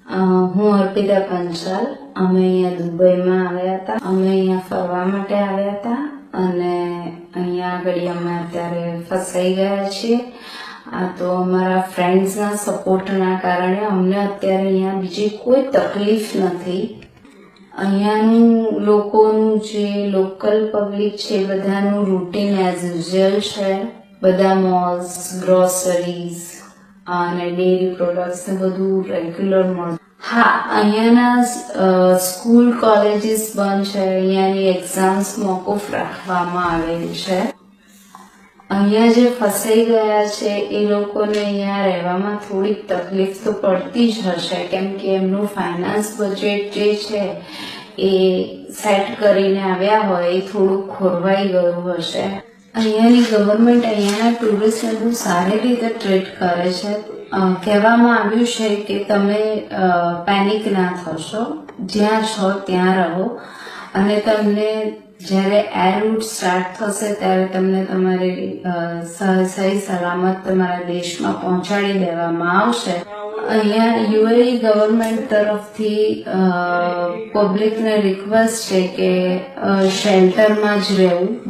હું અર્પિતા પંચાલ. અમે અહીંયા દુબઈમાં આવ્યા હતા. અમે અહીંયા ફરવા માટે આવ્યા હતા અને અહીંયા આગળ અમે અત્યારે ફસાઈ ગયા છીએ. આ તો અમારા ફ્રેન્ડ્સના સપોર્ટના કારણે અમને અત્યારે અહીંયા બીજી કોઈ તકલીફ નથી. અહીંયાનું લોકોનું જે લોકલ પબ્લિક છે બધાનું રૂટીન એઝ યુઝ્યુઅલ છે. બધા મોલ્સ, ગ્રોસરીઝ અને ડેરી પ્રોડક્ટ્સ ને બધું રેગ્યુલર મળે. હા, અહીંયાના સ્કૂલ કોલેજીસ બંધ છે. અહીંયાની એક્ઝામ્સ મોકૂફ રાખવામાં આવેલી છે. અહીંયા જે ફસાઈ ગયા છે એ લોકોને અહીંયા રહેવામાં થોડીક તકલીફ તો પડતી જ હશે, કેમ કે એમનું ફાઇનાન્સ બજેટ જે છે એ સેટ કરીને આવ્યા હોય એ થોડુંક ખોરવાઈ ગયું હશે. અહીંયાની ગવર્મેન્ટ અહીંયાના ટુરિસ્ટને બહુ સારી રીતે ટ્રીટ કરે છે. કહેવામાં આવ્યું છે કે તમે પેનિક ના થશો, જ્યાં છો ત્યાં રહો અને તમને જ્યારે એર રૂટ સ્ટાર્ટ થશે ત્યારે તમને તમારી સહી સલામત તમારા દેશમાં પહોંચાડી દેવામાં આવશે. અહીંયા યુએઈ ગવર્મેન્ટ તરફથી પબ્લિકને રિક્વેસ્ટ છે કે શેલ્ટરમાં જ રહેવું.